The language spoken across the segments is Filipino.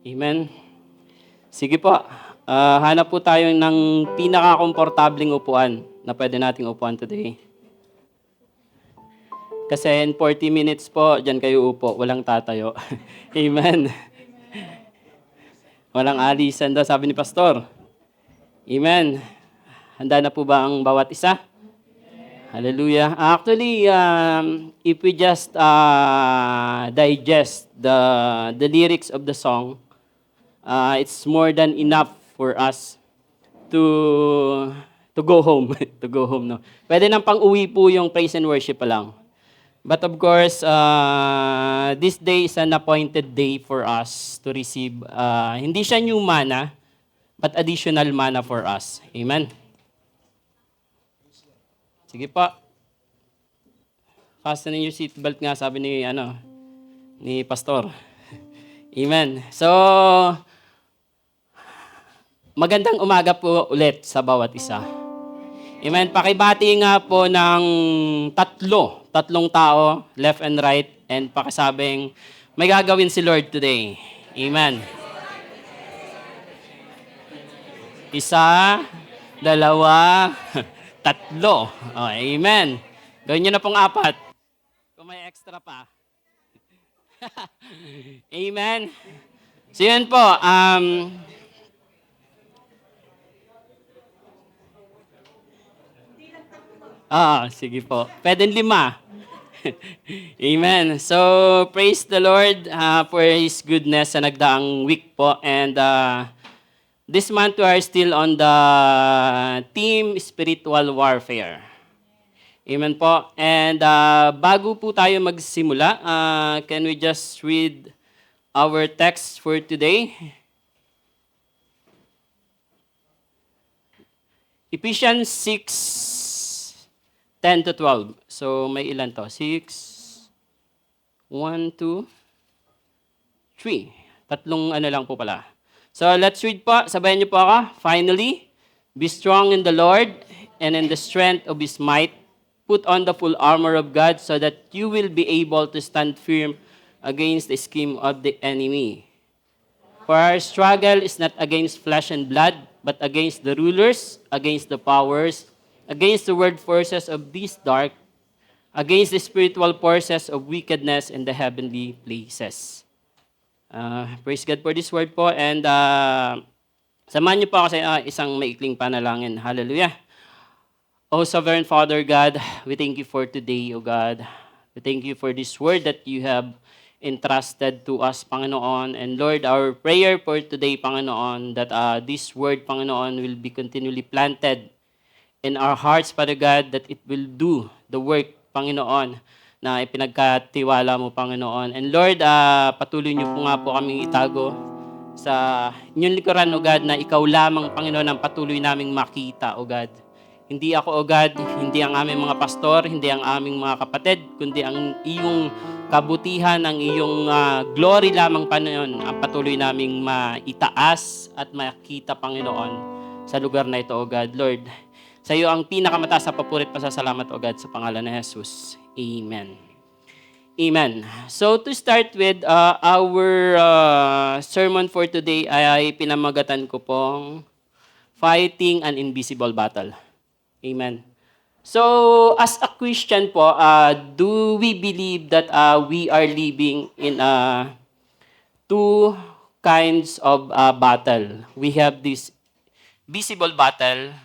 Amen. Sige po. Hanap po tayo ng pinaka-komportabling upuan na pwede nating upuan today. Kasi in 40 minutes po, dyan kayo upo. Walang tatayo. Amen. Walang alisan daw, sabi ni Pastor. Amen. Handa na po ba ang bawat isa? Hallelujah. Actually, if we just digest the lyrics of the song, it's more than enough for us to go home. To go home, no? Pwede nang pang-uwi po yung praise and worship pa lang. But of course, this day is an appointed day for us to receive, hindi siya new manna, but additional manna for us. Amen. Sige po. Fasten your seatbelt nga, sabi ni Pastor. Amen. So, magandang umaga po ulit sa bawat isa. Amen. Pakibati nga po ng tatlong tao, left and right, and pakisabing, may gagawin si Lord today. Amen. Isa, dalawa, tatlo. Oh, amen. Gawin nyo na pong 4. Kung may extra pa. Amen. So yun po, sige po. Pwede 5. Amen. So, praise the Lord for His goodness sa nagdaang week po. And this month we are still on the theme spiritual warfare. Amen po. And bago po tayo magsimula, can we just read our text for today? Ephesians 6:10-12. So, may ilan to? 6, 1, 2, 3. Tatlong lang po pala. So, let's read po. Sabayan niyo po ako. Finally, be strong in the Lord and in the strength of His might. Put on the full armor of God so that you will be able to stand firm against the scheme of the enemy. For our struggle is not against flesh and blood, but against the rulers, against the powers, against the world forces of this dark, against the spiritual forces of wickedness in the heavenly places. Praise God for this word po. And samahan niyo po ako sa isang maikling panalangin. Hallelujah. O Sovereign Father God, we thank you for today, O God. We thank you for this word that you have entrusted to us, Panginoon. And Lord, our prayer for today, Panginoon, that this word, Panginoon, will be continually planted in our hearts, Father God, that it will do the work, Panginoon, na ipinagkatiwala mo, Panginoon. And Lord, patuloy niyo po nga po kaming itago sa inyong likuran, O God, na ikaw lamang, Panginoon, ang patuloy naming makita, O God. Hindi ako, O God, hindi ang aming mga pastor, hindi ang aming mga kapatid, kundi ang iyong kabutihan, ang iyong glory lamang, Panginoon, ang patuloy naming maitaas at makita, Panginoon, sa lugar na ito, O God. Lord, sa iyo ang pinakamataas na papurit pasasalamat, O God, sa pangalan ni Jesus. Amen. Amen. So to start with, our sermon for today ay pinamagatan ko pong Fighting an Invisible Battle. Amen. So as a Christian po, do we believe that we are living in two kinds of battle? We have this visible battle,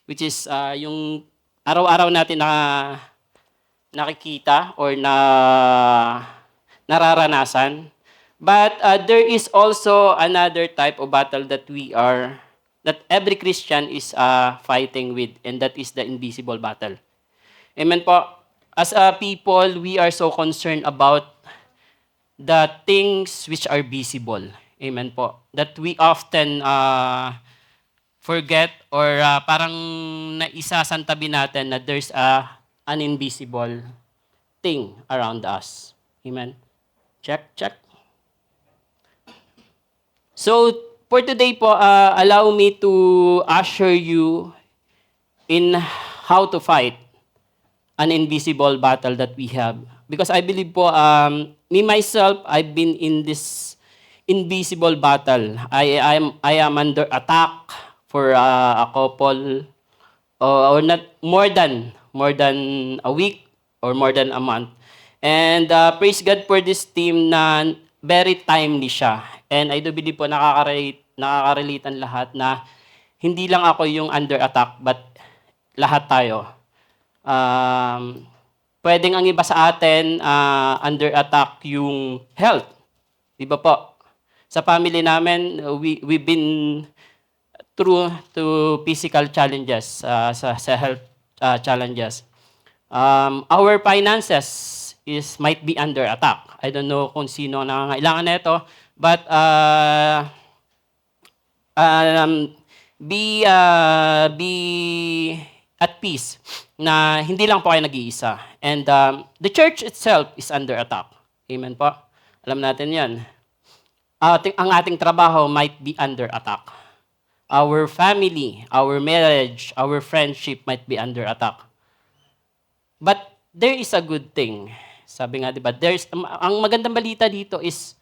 which is yung araw-araw natin na nakikita or nararanasan. But there is also another type of battle that every Christian is fighting with, and that is the invisible battle. Amen po. As a people, we are so concerned about the things which are visible. Amen po. That we often forget or parang naisasantabi natin na there's an invisible thing around us. Amen. Check. So, for today po, allow me to usher you in how to fight an invisible battle that we have. Because I believe po, me myself, I've been in invisible battle. I am under attack for a couple or not more than a week or more than a month. And praise God for this team na very timely siya. And I do believe po nakaka-relate ang lahat na hindi lang ako yung under attack but lahat tayo. Pwedeng ang iba sa atin under attack yung health. Di ba po? Sa family namin, we've been through to physical challenges, sa health challenges. Our finances might be under attack. I don't know kung sino ang nangangailangan nito, but be at peace na hindi lang po kayo nag-iisa. And the church itself is under attack. Amen po. Alam natin yan. Ang ating trabaho might be under attack. Our family, our marriage, our friendship might be under attack. But there is a good thing. Sabi nga, di ba? Ang magandang balita dito is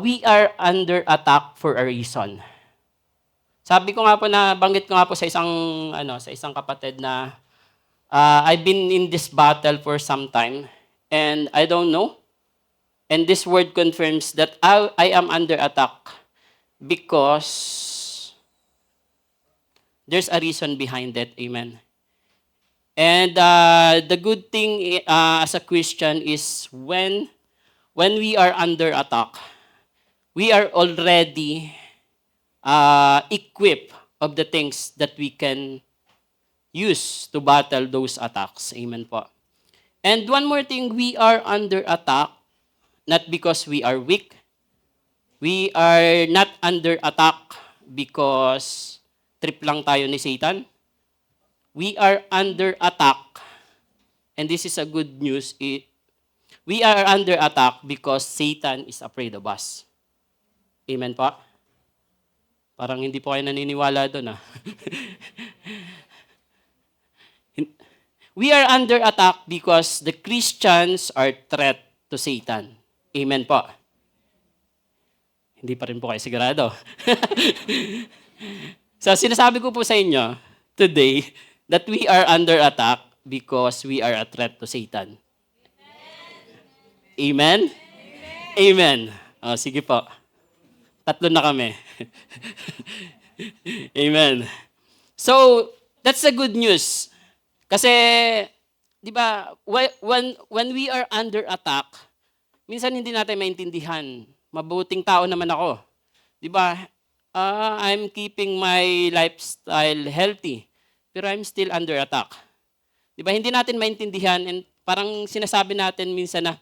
we are under attack for a reason. Sabi ko nga po banggit ko nga po sa isang kapatid na I've been in this battle for some time and I don't know. And this word confirms that I am under attack because there's a reason behind it. Amen. And the good thing as a Christian is when we are under attack, we are already equipped of the things that we can use to battle those attacks. Amen po. And one more thing, we are under attack not because we are weak. We are not under attack because trip lang tayo ni Satan. We are under attack, and this is a good news. We are under attack because Satan is afraid of us. Amen po? Parang hindi po kayo naniniwala doon. We are under attack because the Christians are threat to Satan. Amen po. Hindi pa rin po kayo sigurado. So sinasabi ko po sa inyo today that we are under attack because we are a threat to Satan. Amen? Amen. Oh, sige po. 3 na kami. Amen. So, that's the good news. Kasi, di ba, when we are under attack, minsan hindi natin maintindihan. Mabuting tao naman ako. Di ba? I'm keeping my lifestyle healthy, pero I'm still under attack. Di ba? Hindi natin maintindihan and parang sinasabi natin minsan na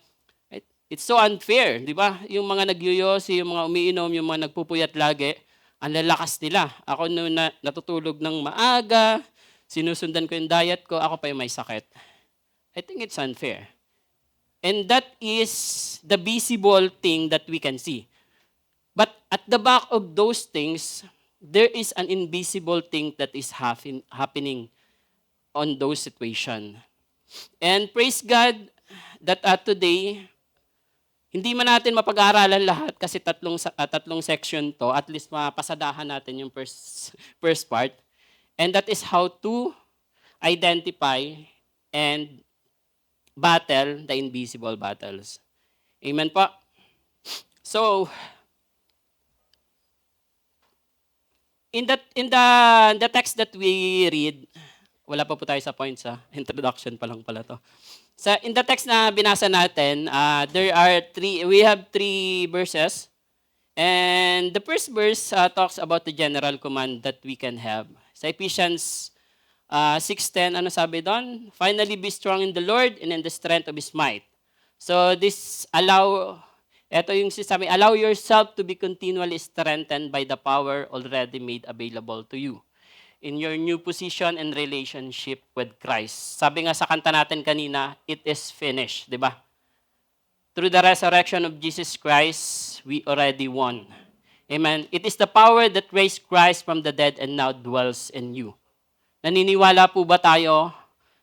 it's so unfair, di ba? Yung mga nagyoyosi, yung mga umiinom, yung mga nagpupuyat lagi, ang lalakas nila. Ako noon natutulog ng maaga, sinusundan ko yung diet ko, ako pa yung may sakit. I think it's unfair. And that is the visible thing that we can see. But at the back of those things, there is an invisible thing that is happening on those situations. And praise God that today, hindi man natin mapag-aaralan lahat kasi tatlong section to, at least mapasadahan natin yung first part. And that is how to identify and battle the invisible battles. Amen po. So, in the text that we read, wala pa po tayo sa points, introduction pa lang pala to. In the text na binasa natin, we have three verses. And the first verse talks about the general command that we can have. Sa Ephesians 6:10, ano sabi doon? Finally, be strong in the Lord and in the strength of His might. So ito yung sinasabi, allow yourself to be continually strengthened by the power already made available to you in your new position and relationship with Christ. Sabi nga sa kanta natin kanina, it is finished, di ba? Through the resurrection of Jesus Christ, we already won. Amen. It is the power that raised Christ from the dead and now dwells in you. Naniniwala po ba tayo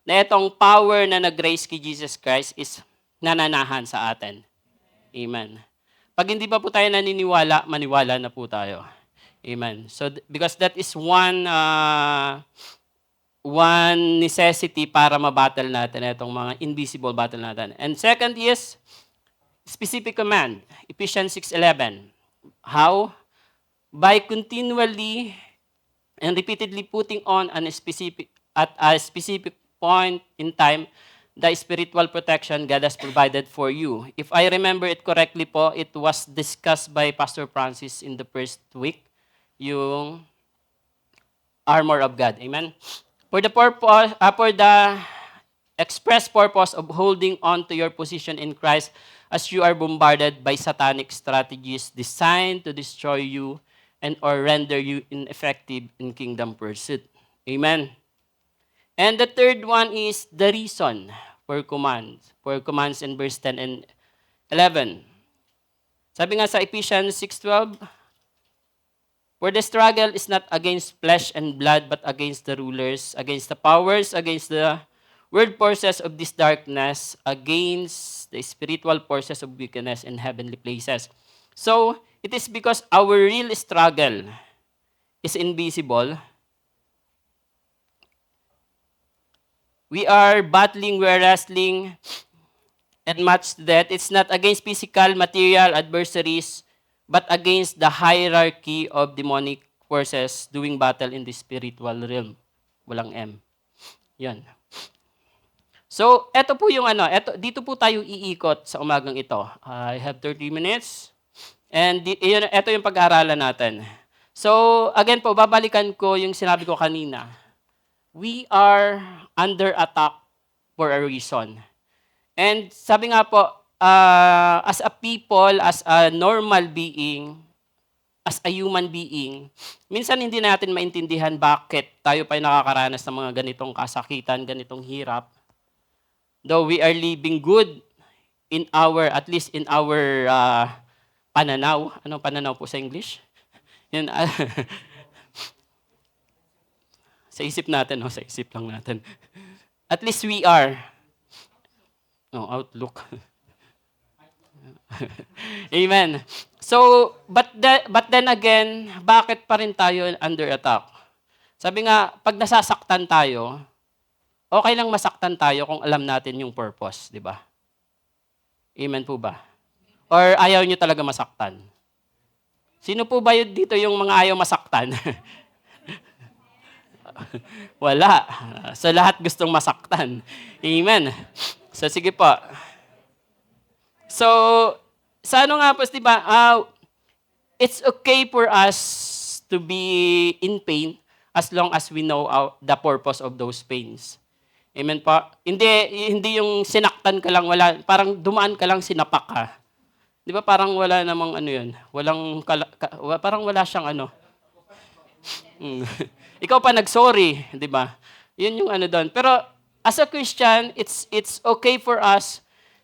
na itong power na nag-raise kay Jesus Christ is nananahan sa atin? Amen. Pag hindi pa po tayo naniniwala, maniwala na po tayo. Amen. So, because that is one necessity para mabattle natin itong mga invisible battle natin. And second is specific command, Ephesians 6:11. How? By continually and repeatedly putting on at a specific point in time the spiritual protection God has provided for you. If I remember it correctly po, it was discussed by Pastor Francis in the first week, yung armor of God. Amen? For the express purpose of holding on to your position in Christ as you are bombarded by satanic strategies designed to destroy you and or render you ineffective in kingdom pursuit. Amen. And the third one is the reason for commands. For commands in verse 10 and 11. Sabi nga sa Ephesians 6:12, for the struggle is not against flesh and blood, but against the rulers, against the powers, against the world forces of this darkness, against the spiritual forces of wickedness in heavenly places. So, it is because our real struggle is invisible. We are battling, we are wrestling, and much that it's not against physical, material adversaries, but against the hierarchy of demonic forces doing battle in the spiritual realm. Walang M. Yan. So, eto po yung dito po tayo iikot sa umagang ito. I have 30 minutes. And ito yung pag-aaralan natin. So, again po, babalikan ko yung sinabi ko kanina. We are under attack for a reason. And sabi nga po, as a people, as a normal being, as a human being, minsan hindi natin maintindihan bakit tayo pa nakakaranas ng mga ganitong kasakitan, ganitong hirap. Though we are living good in our, at least in our pananaw. Anong pananaw po sa English? Yun, sa isip natin, sa isip lang natin. At least we are. Outlook. Amen. So, but then again, bakit pa rin tayo under attack? Sabi nga, pag nasasaktan tayo, okay lang masaktan tayo kung alam natin yung purpose, di ba? Amen po ba? Or ayaw nyo talaga masaktan? Sino po ba yun dito yung mga ayaw masaktan? Wala. So lahat gustong masaktan. Amen. So sige po. So, sa nga po, di ba, it's okay for us to be in pain as long as we know the purpose of those pains. Amen po? Hindi yung sinaktan ka lang, parang dumaan ka lang, sinapak ka. Di ba parang wala namang yun? Parang wala siyang Ikaw pa nag-sorry, di ba? Yun yung doon. Pero as a Christian, it's okay for us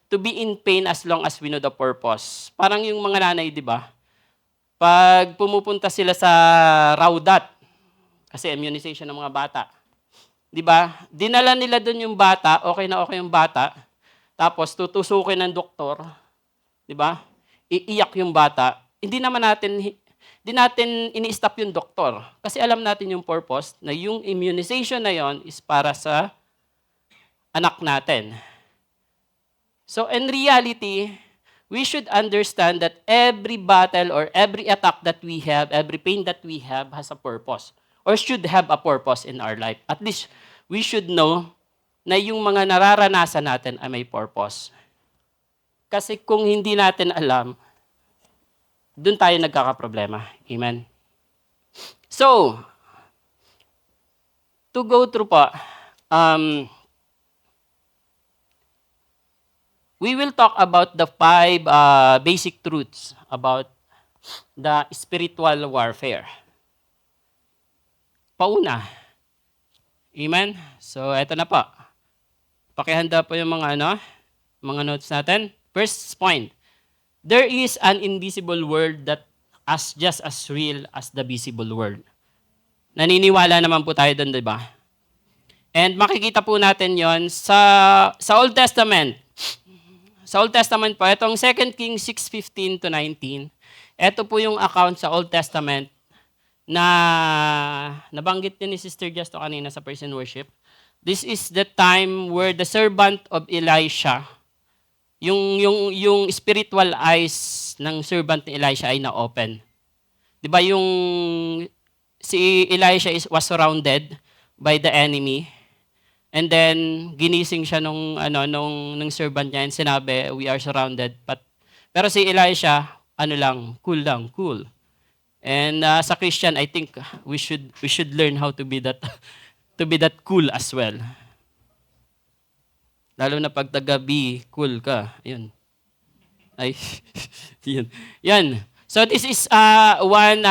to be in pain as long as we know the purpose. Parang yung mga nanay, di ba? Pag pumupunta sila sa Raudat, kasi immunization ng mga bata, di ba? Dinala nila doon yung bata, okay na okay yung bata, tapos tutusukin ng doktor, di ba? Iiyak yung bata. Hindi natin ini-stop yung doktor. Kasi alam natin yung purpose na yung immunization na yon is para sa anak natin. So in reality, we should understand that every battle or every attack that we have, every pain that we have has a purpose or should have a purpose in our life. At least we should know na yung mga nararanasan natin ay may purpose. Kasi kung hindi natin alam, doon tayo nagkakaproblema. Amen? So, to go through po, we will talk about the 5 basic truths about the spiritual warfare. Pauna. Amen? So, eto na po. Pakihanda po yung mga notes natin. First point. There is an invisible world that just as real as the visible world. Naniniwala naman po tayo doon, di ba? And makikita po natin yon sa Old Testament. Sa Old Testament po, itong 2 Kings 6:15 to 19, ito po yung account sa Old Testament na nabanggit din ni Sister Justo kanina sa praise and worship. This is the time where the servant of Elisha, yung spiritual eyes ng servant ni Elisha ay na-open. 'Di ba yung si Elisha was surrounded by the enemy. And then ginising siya nung servant niya and sinabi, we are surrounded. Pero si Elisha, cool. And sa Christian, I think we should learn how to be that to be that cool as well. Lalo na pag taga-B, cool ka. Ayun. Ay, yun. Yan. So this is one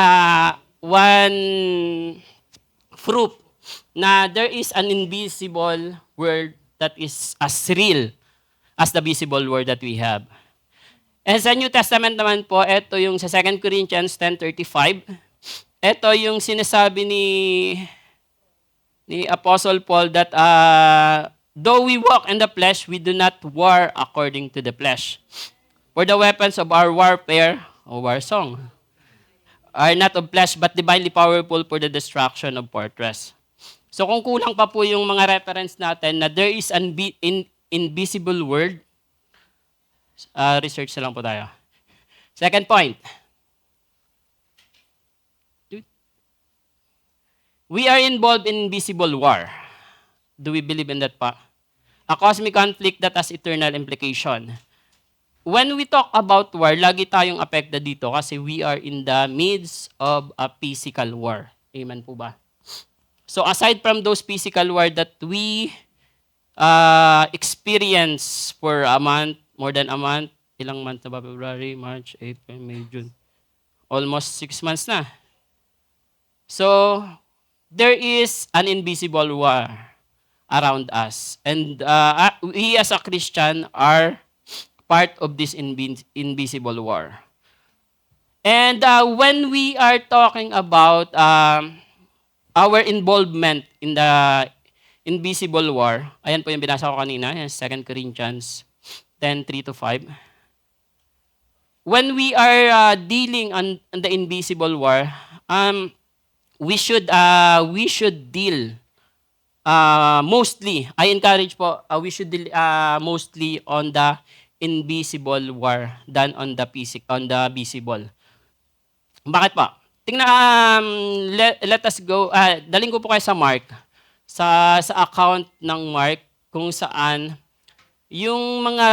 fruit na there is an invisible word that is as real as the visible word that we have. And sa New Testament naman po, ito yung sa 2 Corinthians 10:35. Ito yung sinasabi ni Apostle Paul that though we walk in the flesh, we do not war according to the flesh. For the weapons of our warfare, or war song, are not of flesh but divinely powerful for the destruction of fortress. So kung kulang pa po yung mga reference natin na there is an invisible word, research na lang po tayo. Second point. We are involved in invisible war. Do we believe in that pa? A cosmic conflict that has eternal implication. When we talk about war, lagi tayong affected dito kasi we are in the midst of a physical war. Amen po ba? So aside from those physical war that we experience for a month, more than a month, ilang month na ba? February, March, April, May, June. Almost 6 months na. So, there is an invisible war around us. And we as a Christian are part of this invisible war. And when we are talking about our involvement in the invisible war, ayan po yung binasa ko kanina, 2 Corinthians 10:3-5. When we are dealing on the invisible war, we should deal mostly. I encourage po, we should deal mostly on the invisible war than on the visible. Bakit pa? Tingnan, let us go. Daling ko po kayo sa Mark, sa account ng Mark kung saan yung mga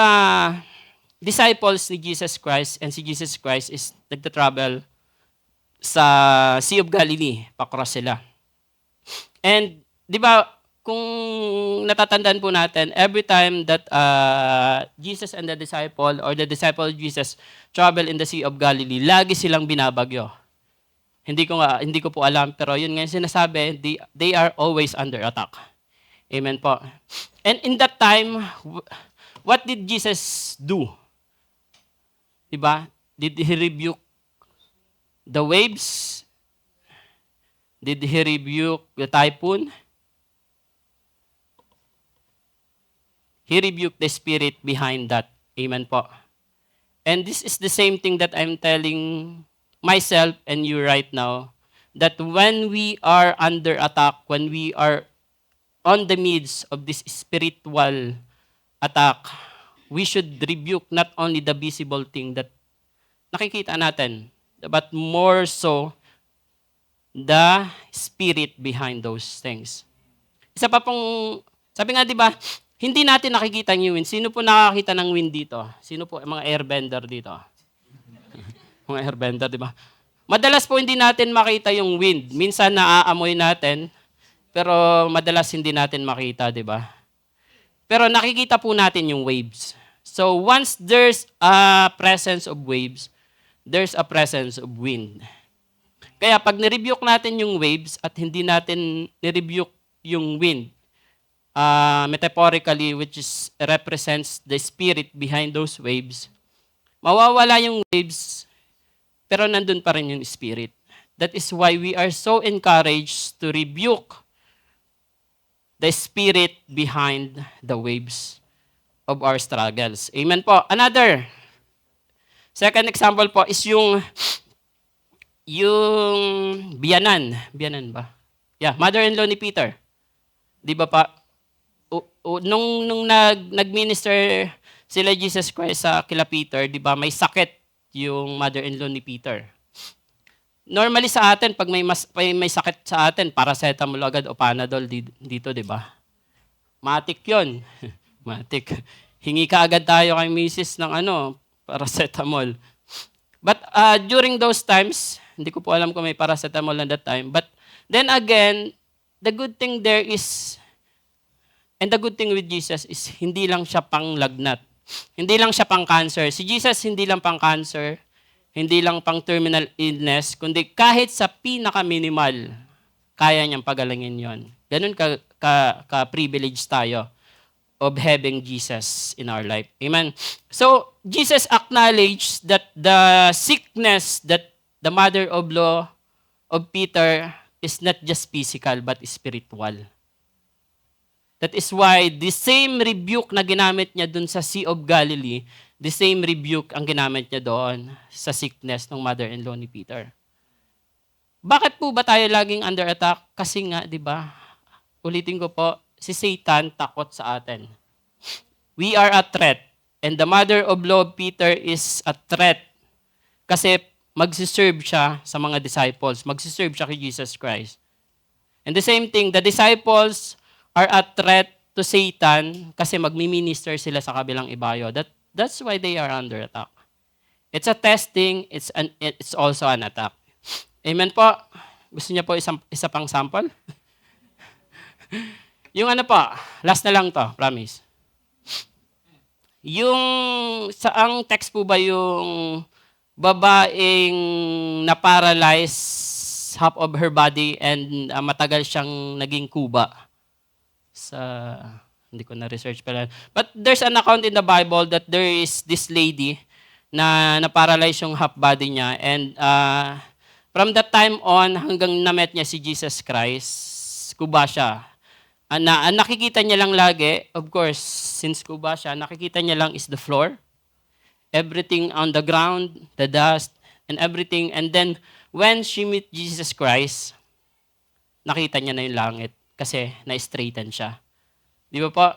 disciples ni Jesus Christ and si Jesus Christ is nagta-travel sa Sea of Galilee, pa-cross sila. And, di ba, kung natatandaan po natin, every time that Jesus and the disciple or the disciple of Jesus travel in the Sea of Galilee, lagi silang binabagyo. Hindi ko po alam, pero yun nga yung sinasabi, they are always under attack. Amen po. And in that time, what did Jesus do? Diba? Did he rebuke the waves? Did he rebuke the typhoon? He rebuked the spirit behind that. Amen po. And this is the same thing that I'm telling myself and you right now, that when we are under attack, when we are on the midst of this spiritual attack, we should rebuke not only the visible thing that nakikita natin, but more so the spirit behind those things. Isa pa pong, sabi nga, di ba, hindi natin nakikita yung wind. Sino po nakakita ng wind dito? Sino po mga airbender dito? Mga airbender, di ba? Madalas po hindi natin makita yung wind. Minsan naaamoy natin, pero madalas hindi natin makita, di ba? Pero nakikita po natin yung waves. So once there's a presence of waves, there's a presence of wind. Kaya pag nirebuke natin yung waves at hindi natin nirebuke yung wind, metaphorically, which is represents the spirit behind those waves, mawawala yung waves, pero nandun pa rin yung spirit. That is why we are so encouraged to rebuke the spirit behind the waves of our struggles. Amen po. Another. Second example po is yung biyanan ba? Yeah, mother-in-law ni Peter. Di ba pa? Nung nag-minister sila Jesus Christ sa kila Peter, di ba may sakit yung mother-in-law ni Peter. Normally sa atin, pag may sakit sa atin, paracetamol agad o Panadol dito, di ba? Matik yun. Matik. Hingi ka agad tayo kay misis ng paracetamol. But during those times, hindi ko po alam kung may paracetamol at that time. But then again, the good thing there is, and the good thing with Jesus is hindi lang siya pang lagnat. Hindi lang siya pang cancer. Si Jesus hindi lang pang cancer, hindi lang pang terminal illness, kundi kahit sa pinaka-minimal, kaya niyang pagalingin yon. Ganun ka-privilege tayo of having Jesus in our life. Amen. So, Jesus acknowledged that the sickness that the mother-in-law of Peter is not just physical but spiritual. That is why the same rebuke na ginamit niya dun sa Sea of Galilee, the same rebuke ang ginamit niya doon sa sickness ng mother-in-law ni Peter. Bakit po ba tayo laging under attack? Kasi nga, di ba, ulitin ko po, si Satan takot sa atin. We are a threat. And the mother-in-law of Peter is a threat. Kasi magsiserve siya sa mga disciples. Magsiserve siya kay Jesus Christ. And the same thing, the disciples are a threat to Satan kasi magmi-minister sila sa kabilang ibayo. That's why they are under attack. It's a testing, it's also an attack. Amen po. Gusto niya po isa pang sample? Yung last na lang to, promise. Ang text po ba yung babaeng na-paralyze half of her body and matagal siyang naging kuba? Hindi ko na-research pala. But there's an account in the Bible that there is this lady na na-paralyze yung half body niya. And from that time on, hanggang na-met niya si Jesus Christ, kuba siya. Nakikita niya lang lagi, of course, since kuba siya, nakikita niya lang is the floor. Everything on the ground, the dust, and everything. And then, when she met Jesus Christ, nakita niya na yung langit. Kasi na-straighten siya. Di ba po?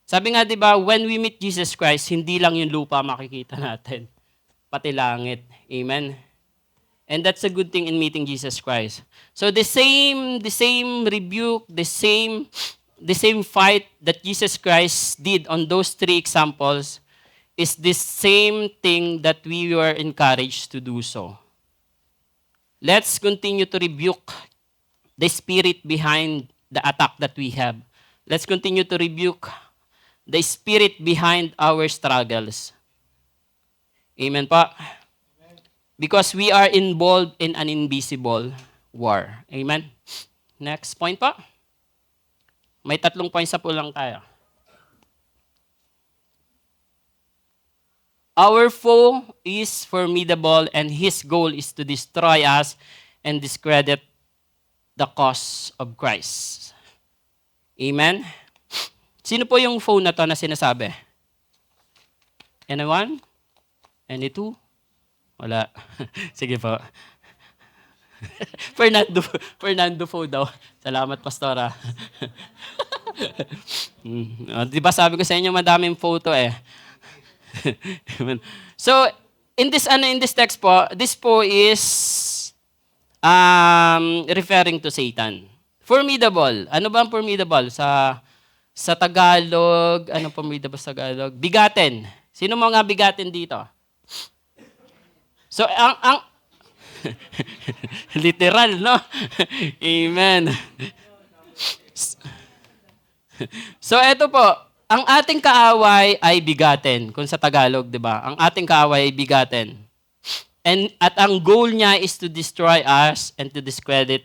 Sabi nga, di ba, when we meet Jesus Christ, hindi lang yung lupa makikita natin. Pati langit. Amen? And that's a good thing in meeting Jesus Christ. So the same rebuke, the same fight that Jesus Christ did on those three examples is the same thing that we were encouraged to do so. Let's continue to rebuke the spirit behind the attack that we have. Let's continue to rebuke the spirit behind our struggles. Amen pa? Because we are involved in an invisible war. Amen? Next point pa. May 3 points na po lang tayo. Our foe is formidable and his goal is to destroy us and discredit the cause of Christ. Amen? Sino po yung foe na to na sinasabi? Anyone? Any two? Wala. Sige po. Fernando foe daw. Salamat, Pastora. Di ba sabi ko sa inyo, madaming photo eh. So, in this text po, this po is referring to Satan. Formidable. Ano ba ang formidable? Sa Tagalog, ano formidable sa Tagalog? Bigatin. Sino mga bigatin dito? So, ang literal, no? Amen. So, eto po. Ang ating kaaway ay bigatin. Kung sa Tagalog, di ba? Ang ating kaaway ay bigatin. At ang goal niya is to destroy us and to discredit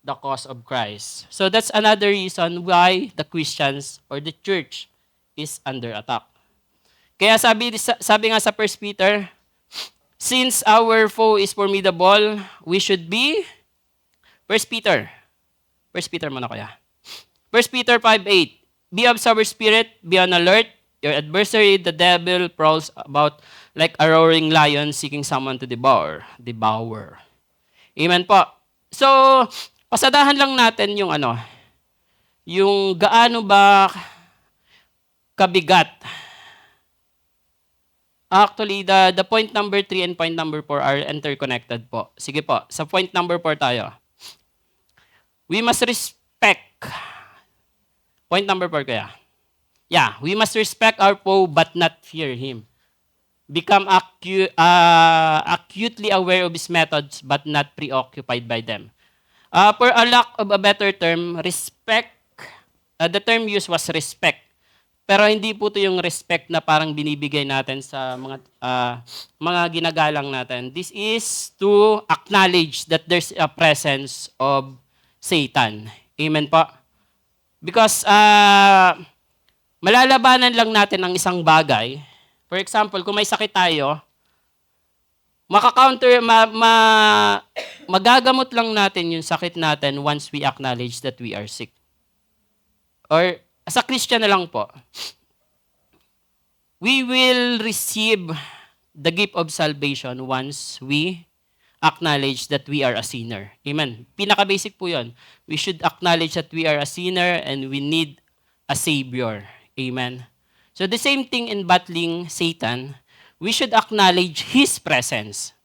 the cause of Christ. So that's another reason why the Christians or the church is under attack. Kaya sabi nga sa 1 Peter, since our foe is formidable, we should be 1 Peter muna kaya. 1 Peter 5:8. Be of sober spirit, be on alert, Your adversary, the devil, prowls about like a roaring lion seeking someone to devour. Devour. Amen po. So, pasadahan lang natin yung yung gaano ba kabigat. Actually, the point number 3 and point number 4 are interconnected po. Sige po, sa point number 4 tayo. We must respect. Point number 4 kaya. Yeah, we must respect our foe but not fear him. Become acutely aware of his methods but not preoccupied by them. For a lack of a better term, respect, the term used was respect. Pero hindi po ito yung respect na parang binibigay natin sa mga ginagalang natin. This is to acknowledge that there's a presence of Satan. Amen po? Because malalabanan lang natin ang isang bagay. For example, kung may sakit tayo, magagamot lang natin yung sakit natin once we acknowledge that we are sick. Or sa Christian na lang po, we will receive the gift of salvation once we acknowledge that we are a sinner. Amen. Pinaka-basic po yun. We should acknowledge that we are a sinner and we need a Savior. Amen. So the same thing in battling Satan, we should acknowledge His presence.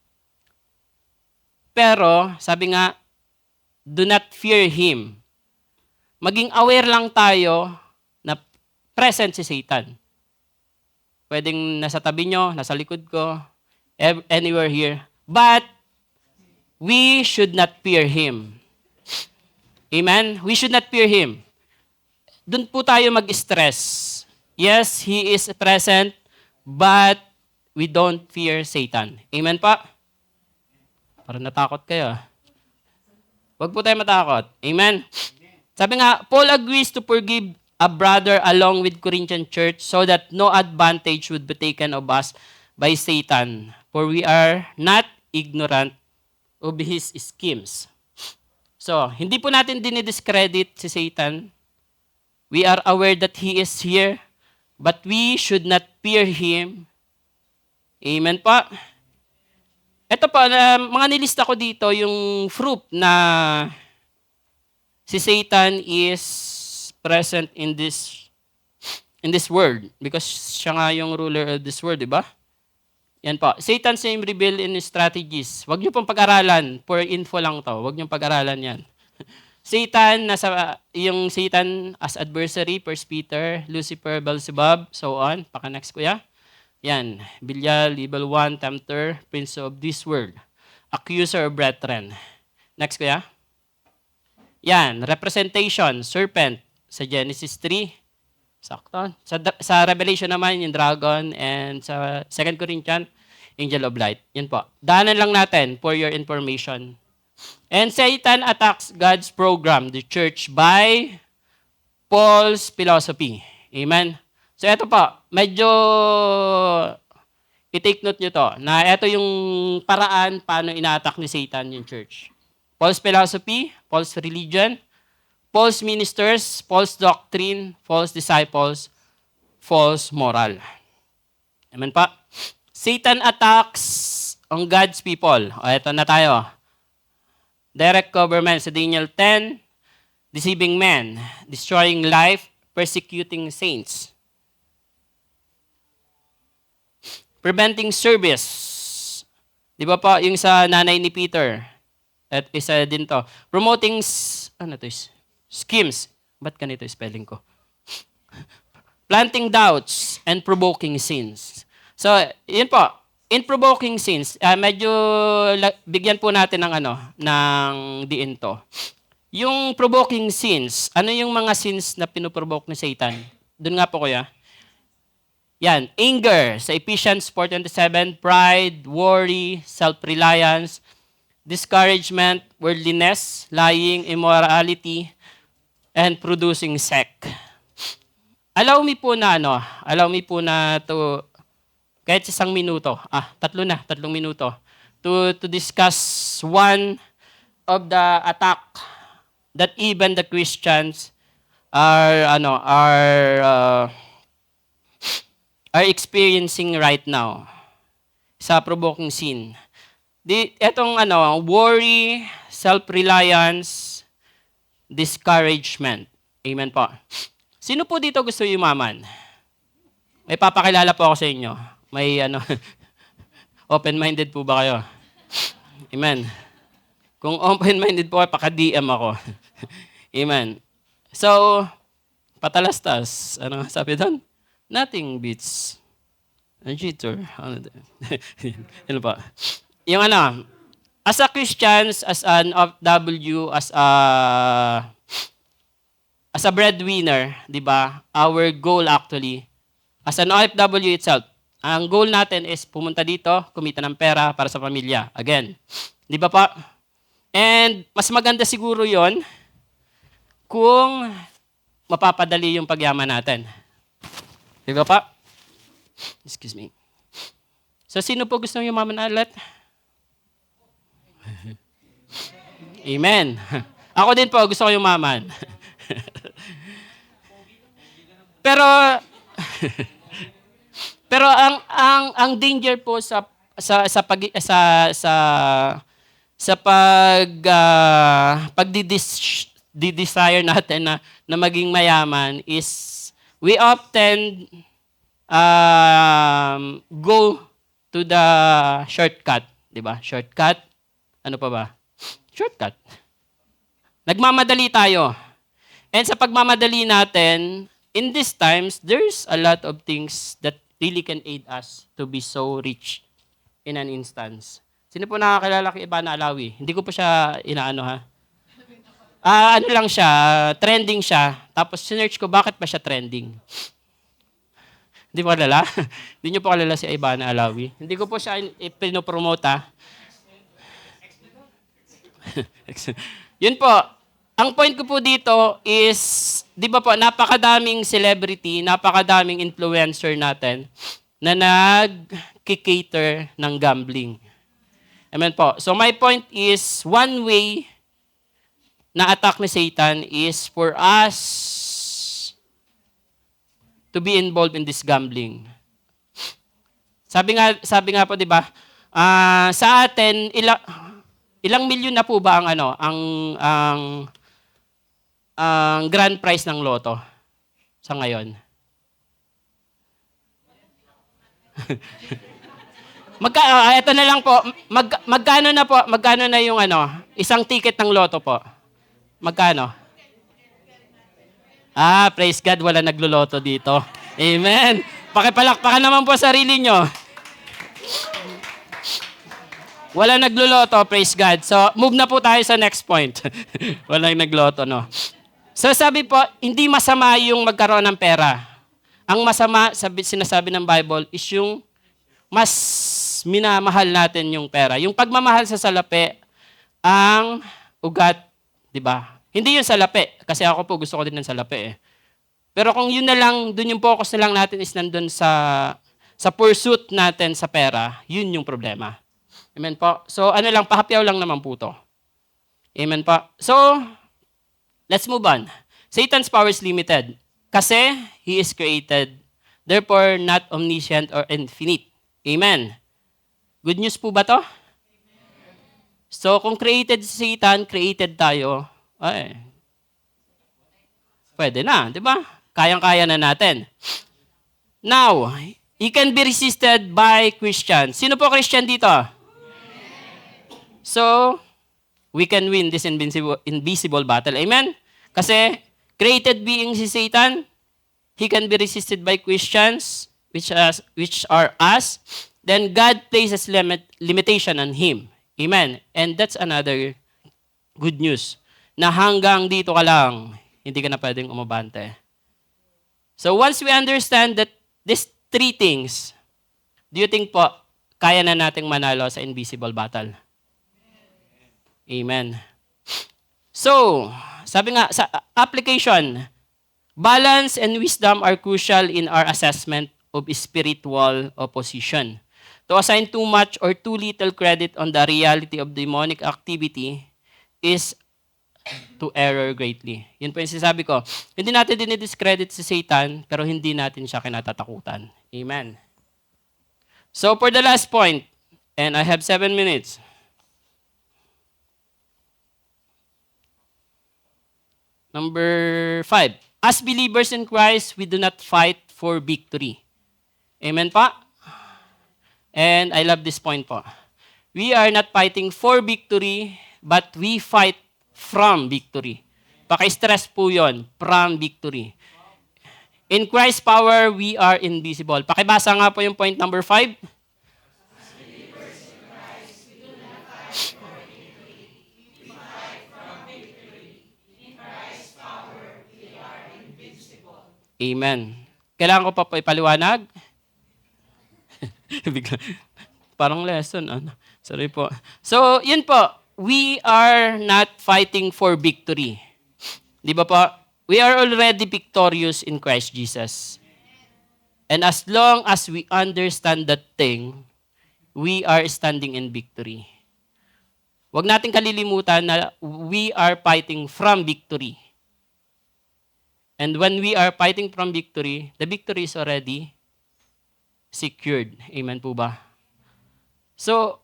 Pero, sabi nga, do not fear Him. Maging aware lang tayo na present si Satan. Pwedeng nasa tabi nyo, nasa likod ko, anywhere here. But, we should not fear him. Amen? We should not fear him. Doon po tayo mag-stress. Yes, he is present, but we don't fear Satan. Amen pa? Parang natakot kayo. Huwag po tayo matakot. Amen? Sabi nga, Paul agrees to forgive a brother along with Corinthian church so that no advantage would be taken of us by Satan, for we are not ignorant of his schemes. So, hindi po natin dinidiscredit si Satan. We are aware that he is here, but we should not fear him. Amen po? Ito po, mga nilista ko dito, yung fruit na si Satan is present in this world because siya nga yung ruler of this world, di ba? Yan po. Satan's name revealed in his strategies. Huwag niyo pong pag-aralan. For info lang to. Huwag niyo pag-aralan yan. Satan, yung Satan as adversary, 1 Peter, Lucifer, Beelzebub, so on. Paka-next kuya. Yan. Belial, evil one, tempter, prince of this world. Accuser of brethren. Next kuya. Yan. Representation, serpent. Sa Genesis 3, sakto. Sa Revelation naman, yung dragon, and sa 2 Corinthians, angel of light. Yan po. Daanan lang natin for your information. And Satan attacks God's program, the church, by Paul's philosophy. Amen? So ito po, medyo i-take note nyo to, na ito yung paraan paano ina-attack ni Satan yung church. Paul's philosophy, Paul's religion, false ministers, false doctrine, false disciples, false moral. Amen pa? Satan attacks on God's people. O, ito na tayo. Direct government sa Daniel 10, deceiving men, destroying life, persecuting saints. Preventing service. Di ba pa, yung sa nanay ni Peter, at isa din to. Promoting, schemes. Ba't ganito yung spelling ko? Planting doubts and provoking sins. So, yun po. In provoking sins, medyo bigyan po natin ng diin to. Yung provoking sins, ano yung mga sins na pinuprovoke ni Satan? Doon nga po kuya. Yan, anger sa Ephesians 4:27, pride, worry, self-reliance, discouragement, worldliness, lying, immorality, and producing sect. Allow me po na to, kahit 1 minuto, 3 minuto, to discuss one of the attack that even the Christians are are experiencing right now sa provoking sin. Etong worry, self-reliance, discouragement. Amen po. Sino po dito gusto yumaman? May papakilala po ako sa inyo. May open-minded po ba kayo? Amen. Kung open-minded po kayo, paka-DM ako. Amen. So, patalastas. Ano nga sabi doon? Nothing beats a cheater. Ano pa? Yung as a Christians, as an OFW, as a breadwinner, di ba? Our goal actually, as an OFW itself, ang goal natin is pumunta dito, kumita ng pera para sa pamilya. Again. Di ba pa? And mas maganda siguro yon kung mapapadali yung pagyaman natin. Di ba pa? Excuse me. So, sino po gusto yung yumaman ulit? Amen. Ako din po, gusto ko yumaman. Pero, pero ang danger po sa pagdi-desire natin na maging mayaman is we often go to the shortcut, 'di ba? Shortcut. Ano pa ba? Shortcut. Nagmamadali tayo. And sa pagmamadali natin, in these times, there's a lot of things that really can aid us to be so rich in an instance. Sino po nakakilala kay Ivana Alawi? Hindi ko po siya inaano ha. Ano lang siya, trending siya. Tapos sinearch ko bakit pa siya trending. Hindi po kalala? Hindi niyo po kalala si Ivana Alawi. Hindi ko po siya pinopromote ha. Yun po. Ang point ko po dito is, di ba po, napakadaming celebrity, napakadaming influencer natin na nag-cater ng gambling. Amen po. So my point is, one way na attack ni Satan is for us to be involved in this gambling. Sabi nga po, di ba, sa atin, ilang milyon na po ba ang grand prize ng loto sa ngayon? Ito na lang po, magkano na yung isang ticket ng loto po? Magkano? Praise God, wala nagloloto dito. Amen. Pakipalakpakan naman po sarili nyo. Wala nagloloto, praise God. So, move na po tayo sa next point. Walang nagloto, no? So, sabi po, hindi masama yung magkaroon ng pera. Ang masama, sinasabi ng Bible, is yung mas minamahal natin yung pera. Yung pagmamahal sa salapi, ang ugat, di ba? Hindi yung salapi, kasi ako po gusto ko din ng salapi eh. Pero kung yun na lang, dun yung focus na lang natin is nandun sa pursuit natin sa pera, yun yung problema. Amen po. So, pahapyaw lang naman po to. Amen po. So, let's move on. Satan's power is limited. Kasi, he is created. Therefore, not omniscient or infinite. Amen. Good news po ba to? So, kung created si Satan, created tayo, pwede na, di ba? Kayang-kaya na natin. Now, he can be resisted by Christians. Sino po Christian dito? So, we can win this invisible battle. Amen? Kasi, created being si Satan, he can be resisted by Christians, which are us. Then, God places limitation on him. Amen? And that's another good news. Na hanggang dito ka lang, hindi ka na pwedeng umabante. So, once we understand that these three things, do you think po, kaya na nating manalo sa invisible battle? Amen. So, sabi nga, sa application, balance and wisdom are crucial in our assessment of spiritual opposition. To assign too much or too little credit on the reality of demonic activity is to error greatly. Yun po yung sinasabi ko. Hindi natin dinidiscredit si Satan, pero hindi natin siya kinatatakutan. Amen. So for the last point, and I have 7 minutes. Number 5. As believers in Christ, we do not fight for victory. Amen pa? And I love this point po. We are not fighting for victory, but we fight from victory. Paki-stress po yun, from victory. In Christ's power, we are invisible. Pakibasa nga po yung point number 5. Amen. Kailangan ko pa po ipaliwanag? Bigla, parang lesson. Ano? Sorry po. So, yun po. We are not fighting for victory. Di ba po? We are already victorious in Christ Jesus. And as long as we understand that thing, we are standing in victory. Huwag natin kalilimutan na we are fighting from victory. And when we are fighting from victory, the victory is already secured. Amen po ba? So,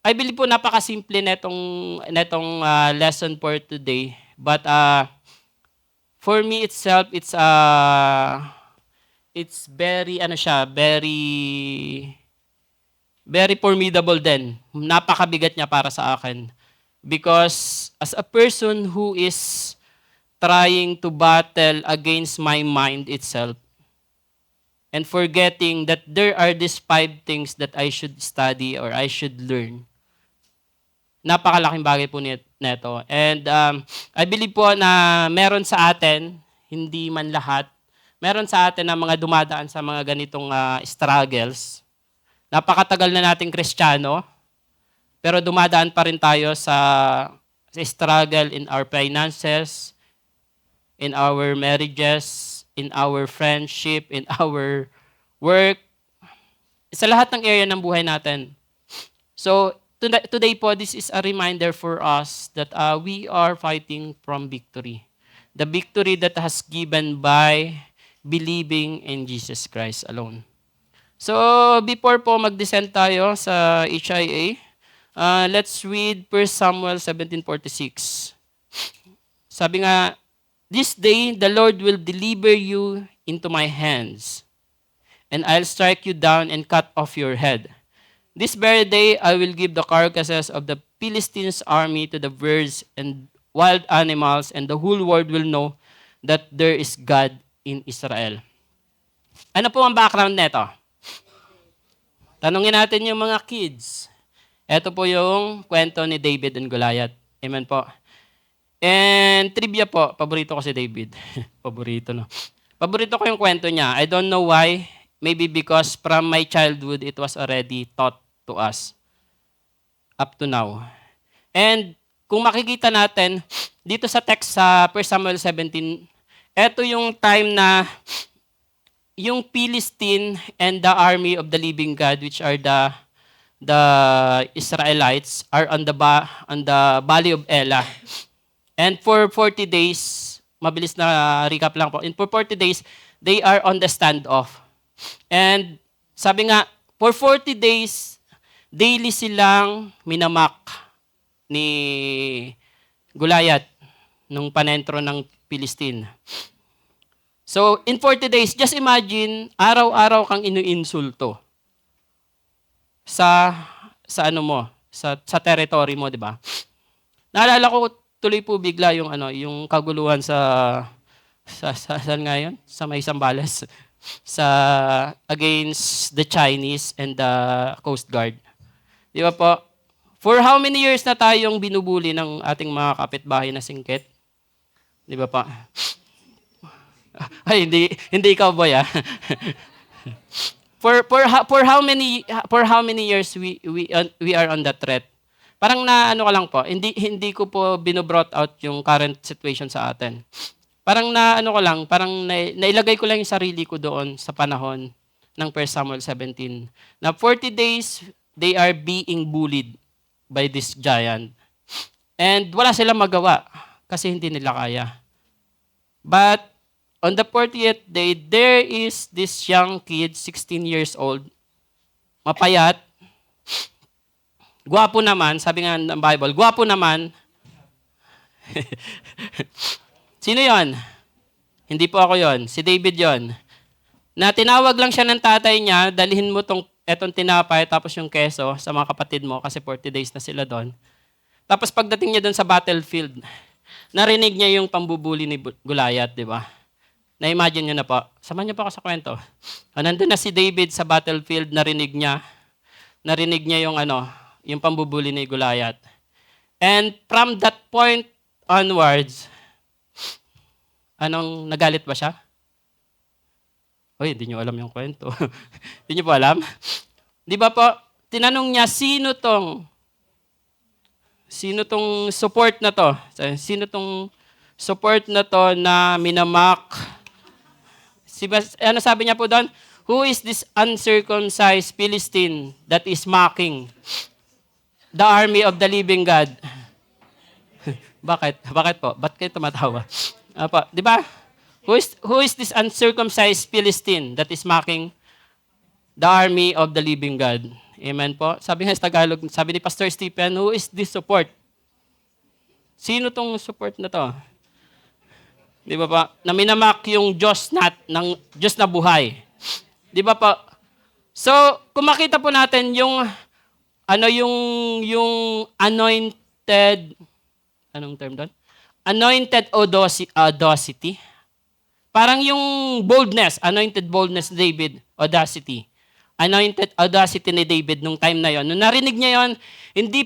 I believe po napakasimple netong lesson for today. But for me itself, it's very very formidable din. Napakabigat niya para sa akin. Because as a person who is trying to battle against my mind itself and forgetting that there are these 5 things that I should study or I should learn. Napakalaking bagay po neto. And I believe po na meron sa atin, hindi man lahat, meron sa atin na mga dumadaan sa mga ganitong struggles. Napakatagal na nating Kristiyano, pero dumadaan pa rin tayo sa struggle in our finances, in our marriages, in our friendship, in our work, sa lahat ng area ng buhay natin. So, today po, this is a reminder for us that we are fighting from victory. The victory that has given by believing in Jesus Christ alone. So, before po mag-descend tayo sa HIA, let's read 1 Samuel 17:46. Sabi nga, "This day the Lord will deliver you into my hands, and I'll strike you down and cut off your head. This very day I will give the carcasses of the Philistines' army to the birds and wild animals, and the whole world will know that there is God in Israel." Ano po ang background nito? Tanungin natin yung mga kids. Ito po yung kwento ni David and Goliath. Amen po. And trivia po, paborito ko si David. Paborito, no? Paborito ko yung kwento niya. I don't know why. Maybe because from my childhood, it was already taught to us. Up to now. And kung makikita natin, dito sa text sa 1 Samuel 17, ito yung time na yung Philistine and the army of the living God, which are the Israelites, are on the valley of Elah. And for 40 days, mabilis na recap lang po. And for 40 days, they are on the standoff. And sabi nga, for 40 days, daily silang minamak ni Goliath nung panentro ng Philistine. So, in 40 days, just imagine, araw-araw kang inuinsulto sa ano mo, sa territory mo, di ba? Naalala ko tuloy po bigla yung kaguluhan sa saan nga yun? Sa may Zambales. Against the Chinese and the Coast Guard. Di ba po? For how many years na tayong binubuli ng ating mga kapitbahay na singkit? Di ba pa? Ay, hindi ikaw, boy, ah. For how many years we are on that threat? Parang na ano ka lang po, hindi ko po binobrought out yung current situation sa atin. Parang na ano ko lang, parang nailagay ko lang yung sarili ko doon sa panahon ng 1 Samuel 17. Na 40 days, they are being bullied by this giant. And wala silang magawa. kasi hindi nila kaya. But on the 40th day, there is this young kid, 16 years old, mapayat, gwapo naman, sabi nga ng Bible, gwapo naman. Sino yon? Hindi po ako yon. Si David yon. Na tinawag lang siya ng tatay niya, dalhin mo etong tinapay tapos yung keso sa mga kapatid mo kasi 40 days na sila doon. Tapos pagdating niya doon sa battlefield, narinig niya yung pambubuli ni Goliath, di ba? Na-imagine niyo na po. Samahan niyo po ako sa kwento. Nandun na si David sa battlefield, narinig niya yung pambubuli ni Goliath. And from that point onwards, nagalit ba siya? Hoy, hindi niyo alam yung kwento. Hindi niyo po alam? Di ba po, tinanong niya, sino tong support na to? Sino tong support na to na minamak? Ano sabi niya po doon? Who is this uncircumcised Philistine that is mocking the army of the living God? Bakit? Bakit po? Ba't kayo tumatawa? Di ba? Who is this uncircumcised Philistine that is mocking the army of the living God? Amen po. Sabi nga sa Tagalog, sabi ni Pastor Stephen, who is this support? Sino tong support na to? Di ba pa? Na minamak yung Diyos ng Diyos na buhay. Di ba pa? So, kung makita po natin yung anointed, anong term doon? Anointed audacity. Parang yung boldness, anointed boldness ni David, audacity. Anointed audacity ni David nung time na yon. Nung narinig niya yon, hindi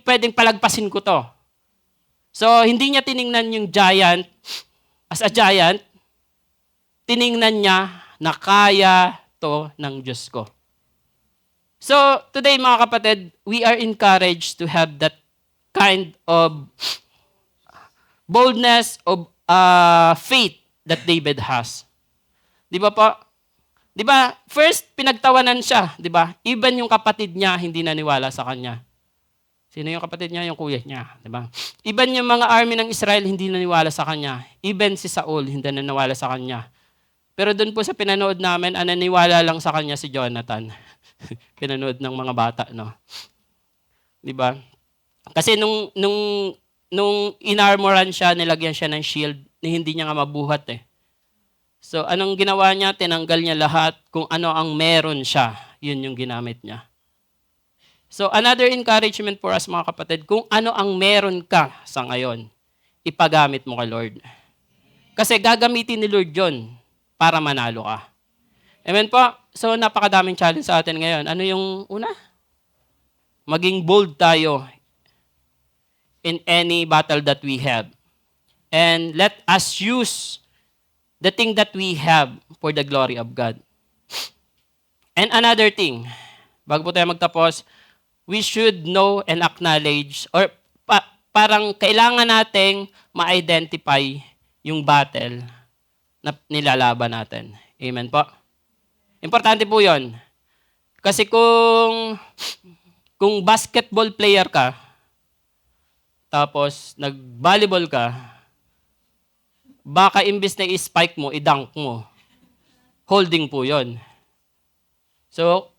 pwedeng palagpasin ko to. So, hindi niya tiningnan yung giant as a giant. Tiningnan niya na kaya to ng Diyos ko. So, today mga kapatid, we are encouraged to have that kind of boldness of faith that David has. Di ba po? Di ba? First, pinagtawanan siya. Di ba? Even yung kapatid niya, hindi naniwala sa kanya. Sino yung kapatid niya? Yung kuya niya. Di ba? Even yung mga army ng Israel, hindi naniwala sa kanya. Even si Saul, hindi naniwala sa kanya. Pero doon po sa pinanood namin, naniwala lang sa kanya si Jonathan. Pinanood ng mga bata, no? Di ba? Kasi nung inarmoran siya, nilagyan siya ng shield na hindi niya nga mabuhat eh. So, anong ginawa niya? Tinanggal niya lahat kung ano ang meron siya. Yun yung ginamit niya. So, another encouragement for us mga kapatid, kung ano ang meron ka sa ngayon, ipagamit mo kay Lord. Kasi gagamitin ni Lord yun para manalo ka. Amen po? So, napakadaming challenge sa atin ngayon. Ano yung una? Maging bold tayo in any battle that we have. And let us use the thing that we have for the glory of God. And another thing, bago po tayo magtapos, we should know and acknowledge, or parang kailangan nating ma-identify yung battle na nilalaban natin. Amen po? Importante po yun. Kasi kung basketball player ka, tapos nag-volleyball ka, baka imbis na i-spike mo, i-dunk mo. Holding po yon. So,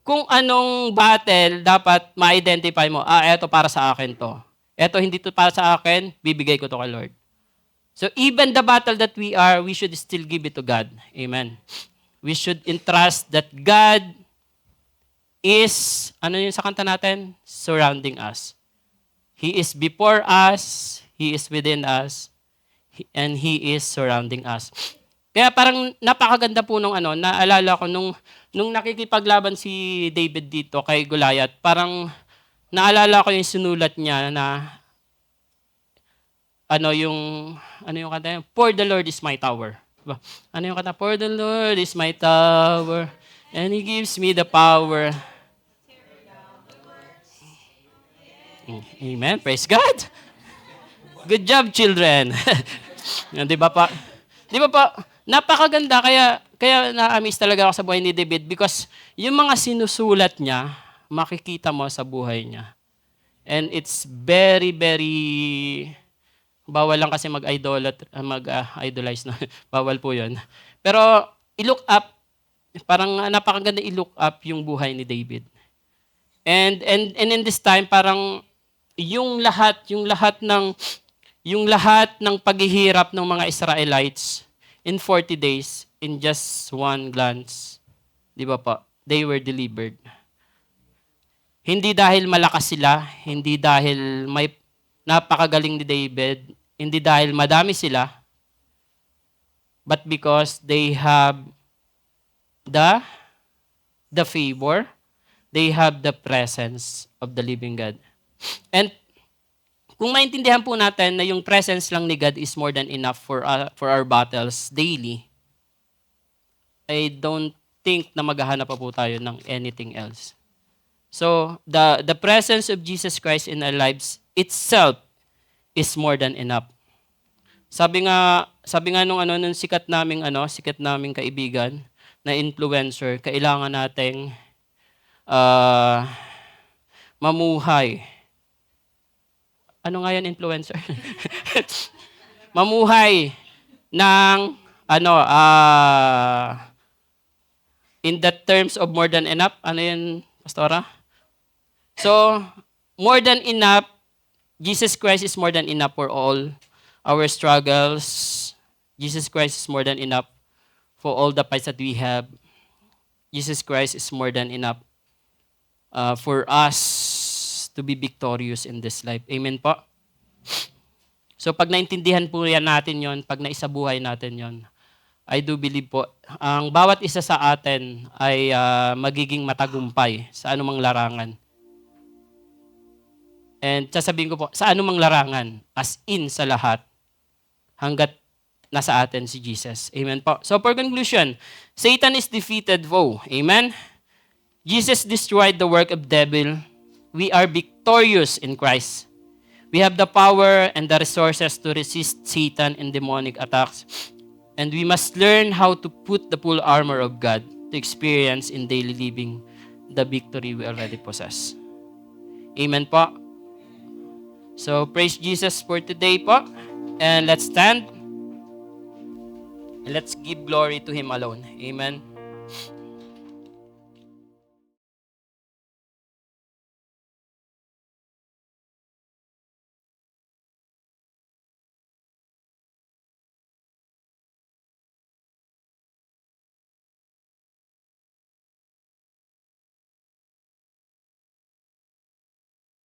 kung anong battle dapat ma-identify mo, eto para sa akin to. Eto hindi to para sa akin, bibigay ko to kay Lord. So, even the battle that we should still give it to God. Amen. We should entrust that God is, ano yung sa kanta natin? Surrounding us. He is before us, He is within us, and He is surrounding us. Kaya parang napakaganda po nung naalala ko nung nakikipaglaban si David dito kay Goliath, parang naalala ko yung sinulat niya na yung kanta, for the Lord is my tower. Diba? Ano yung kanta? For the Lord is my tower, and He gives me the power. Amen. Praise God. Good job, children. Di ba pa? Di ba pa? Napakaganda. Kaya na-amaze talaga ako sa buhay ni David because yung mga sinusulat niya, makikita mo sa buhay niya. And it's very, very bawal lang kasi mag-idolize na. Bawal po 'yon. Pero i-look up, parang napakaganda i-look up yung buhay ni David. And in this time parang yung lahat ng paghihirap ng mga Israelites in 40 days, in just one glance, di ba po, they were delivered. Hindi dahil malakas sila, hindi dahil may napakagaling ni David, hindi dahil madami sila, but because they have the favor, they have the presence of the living God. And kung maintindihan po natin na yung presence lang ni God is more than enough for our battles daily, I don't think na maghahanap pa po tayo ng anything else. So, the presence of Jesus Christ in our lives itself is more than enough. Sabi nga nung sikat naming kaibigan na influencer, kailangan nating mamuhay. Ano nga yan, influencer? Mamuhay ng in the terms of more than enough. Ano yan, Pastora? So, more than enough, Jesus Christ is more than enough for all our struggles. Jesus Christ is more than enough for all the fights that we have. Jesus Christ is more than enough for us to be victorious in this life. Amen po? So pag naintindihan po yan natin yon, pag naisabuhay natin yon, I do believe po, ang bawat isa sa atin ay magiging matagumpay sa anumang larangan. And sasabihin ko po, sa anumang larangan, as in sa lahat, hanggat nasa atin si Jesus. Amen po. So for conclusion, Satan is defeated foe. Amen? Jesus destroyed the work of devil. We are victorious in Christ. We have the power and the resources to resist Satan and demonic attacks. And we must learn how to put the full armor of God to experience in daily living the victory we already possess. Amen po. So praise Jesus for today po. And let's stand. And let's give glory to Him alone. Amen.